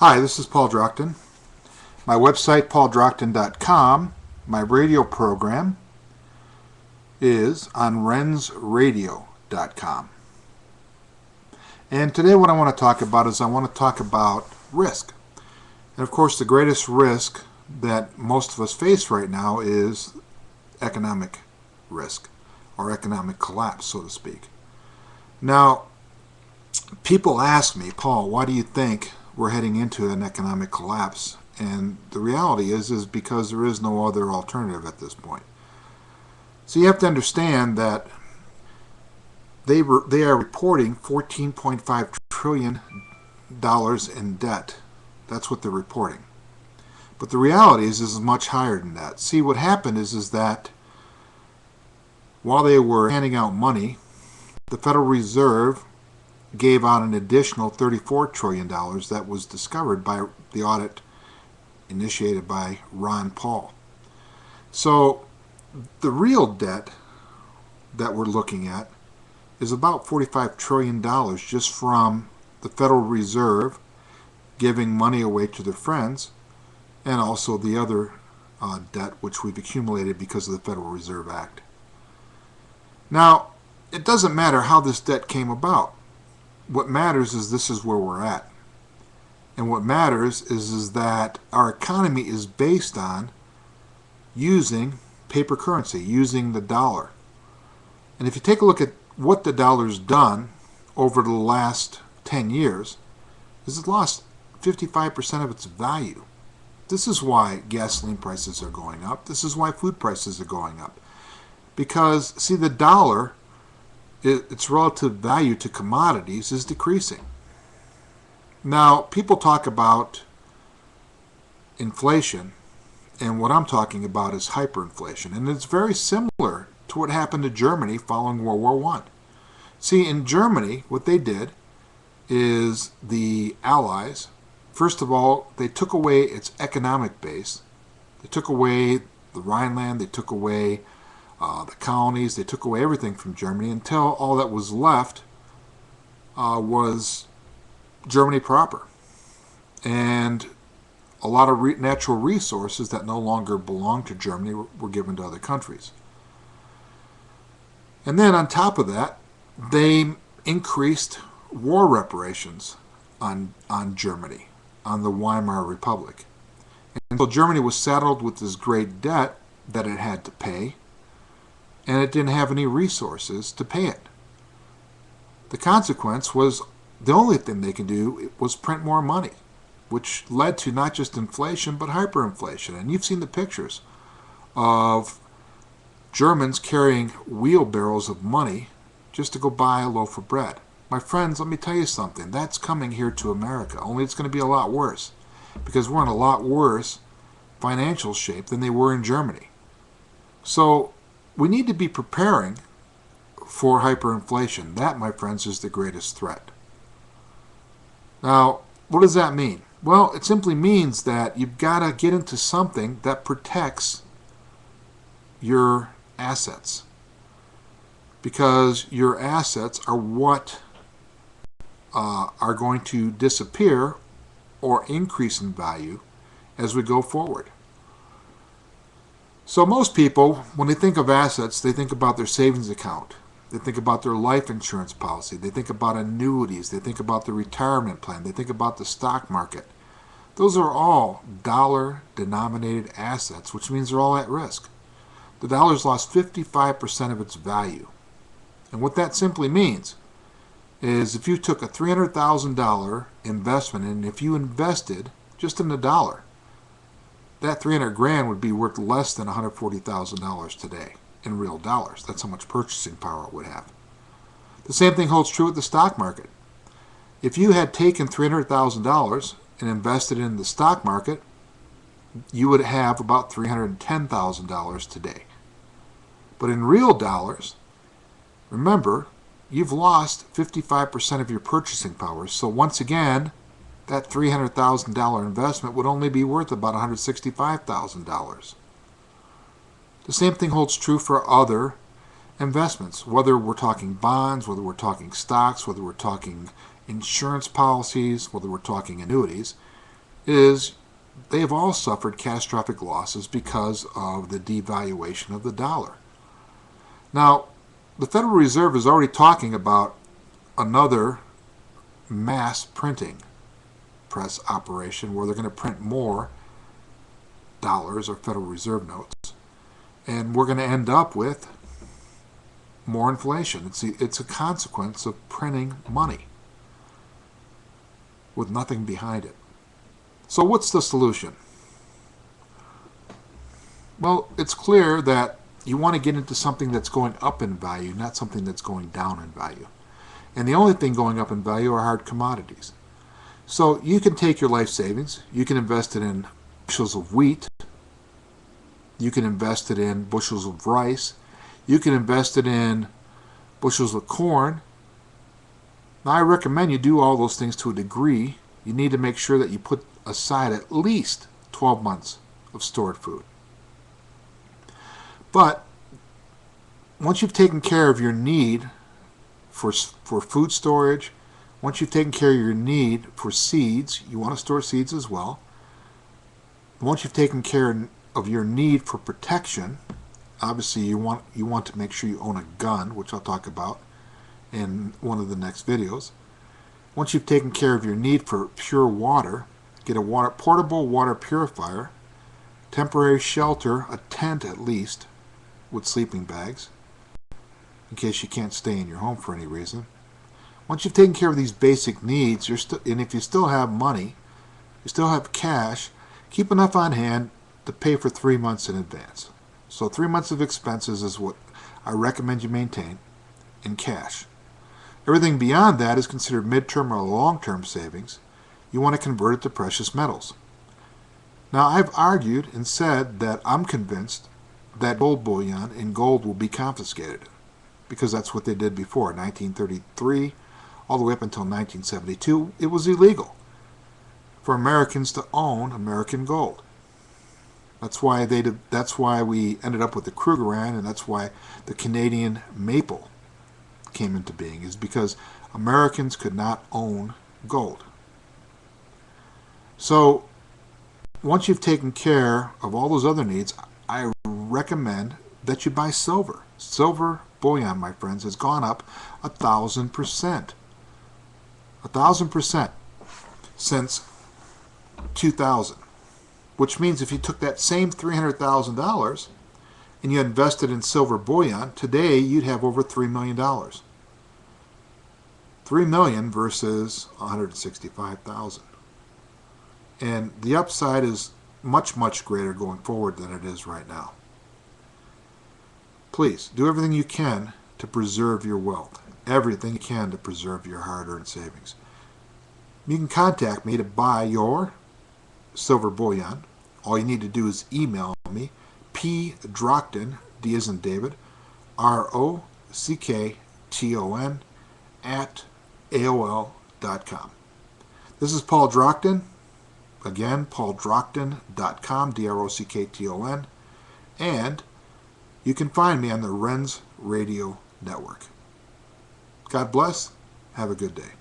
Hi, this is Paul Drockton. My website, pauldrockton.com. My radio program is on rensradio.com. And today what I want to talk about is risk. And of course, the greatest risk that most of us face right now is economic risk, or economic collapse, so to speak. Now, people ask me, Paul, why do you think we're heading into an economic collapse? And the reality is because there is no other alternative at this point. So you have to understand that they are reporting $14.5 trillion in debt. That's what they're reporting. But the reality is much higher than that. See, what happened is that while they were handing out money, the Federal Reserve gave out an additional $34 trillion that was discovered by the audit initiated by Ron Paul. So the real debt that we're looking at is about $45 trillion just from the Federal Reserve giving money away to their friends, and also the other debt which we've accumulated because of the Federal Reserve Act. Now, it doesn't matter how this debt came about. What matters is this is where we're at. And what matters is that our economy is based on using paper currency, using the dollar. And if you take a look at what the dollar's done over the last 10 years, it's lost 55% of its value. This is why gasoline prices are going up. This is why food prices are going up. Because, see, the dollar, its relative value to commodities is decreasing. Now, people talk about inflation, and what I'm talking about is hyperinflation. And it's very similar to what happened to Germany following World War I. See, in Germany, what they did is the Allies, first of all, they took away its economic base. They took away the Rhineland, they took away the colonies, they took away everything from Germany until all that was left was Germany proper. And a lot of natural resources that no longer belonged to Germany were given to other countries. And then on top of that, they increased war reparations on Germany, on the Weimar Republic. And so Germany was saddled with this great debt that it had to pay, and it didn't have any resources to pay it. The consequence was the only thing they could do was print more money, which led to not just inflation but hyperinflation. And you've seen the pictures of Germans carrying wheelbarrows of money just to go buy a loaf of bread. My friends, let me tell you something. That's coming here to America, only it's going to be a lot worse, because we're in a lot worse financial shape than they were in Germany. So we need to be preparing for hyperinflation. That, my friends, is the greatest threat. Now, what does that mean? Well, it simply means that you've got to get into something that protects your assets, because your assets are what are going to disappear or increase in value as we go forward. So most people, when they think of assets, they think about their savings account. They think about their life insurance policy. They think about annuities. They think about the retirement plan. They think about the stock market. Those are all dollar-denominated assets, which means they're all at risk. The dollar's lost 55% of its value. And what that simply means is if you took a $300,000 investment, and if you invested just in the dollar, that 300 grand would be worth less than $140,000 today in real dollars. That's how much purchasing power it would have. The same thing holds true with the stock market. If you had taken $300,000 and invested in the stock market, you would have about $310,000 today. But in real dollars, remember, you've lost 55% of your purchasing power. So once again, that $300,000 investment would only be worth about $165,000. The same thing holds true for other investments, whether we're talking bonds, whether we're talking stocks, whether we're talking insurance policies, whether we're talking annuities. is they have all suffered catastrophic losses because of the devaluation of the dollar. Now, the Federal Reserve is already talking about another mass printing press operation where they're going to print more dollars or Federal Reserve notes, and we're going to end up with more inflation. It's a consequence of printing money with nothing behind it. So what's the solution? Well, it's clear that you want to get into something that's going up in value, not something that's going down in value. And the only thing going up in value are hard commodities. So you can take your life savings, you can invest it in bushels of wheat, you can invest it in bushels of rice, you can invest it in bushels of corn. Now I recommend you do all those things to a degree. You need to make sure that you put aside at least 12 months of stored food. But once you've taken care of your need for food storage, once you've taken care of your need for seeds, you want to store seeds as well. Once you've taken care of your need for protection, obviously you want to make sure you own a gun, which I'll talk about in one of the next videos. Once you've taken care of your need for pure water, get a portable water purifier, temporary shelter, a tent at least, with sleeping bags, in case you can't stay in your home for any reason. Once you've taken care of these basic needs, and if you still have money, you still have cash, keep enough on hand to pay for 3 months in advance. So 3 months of expenses is what I recommend you maintain in cash. Everything beyond that is considered midterm or long-term savings. You want to convert it to precious metals. Now, I've argued and said that I'm convinced that gold bullion and gold will be confiscated, because that's what they did before. 1933 all the way up until 1972, it was illegal for Americans to own American gold. That's why we ended up with the Krugerrand, and that's why the Canadian maple came into being, is because Americans could not own gold. So once you've taken care of all those other needs, I recommend that you buy silver. Silver bullion, my friends, has gone up 1,000%. 1,000% since 2000. Which means if you took that same $300,000 and you invested in silver bullion, today you'd have over $3 million. $3 million versus $165,000. And the upside is much, much greater going forward than it is right now. Please, do everything you can to preserve your wealth. Everything you can to preserve your hard-earned savings. You can contact me to buy your silver bullion. All you need to do is email me, pdrockton, D as in David, ROCKTON, @AOL.com. This is Paul Drockton. Again, pauldrockton.com, DROCKTON. And you can find me on the Renz Radio Network. God bless. Have a good day.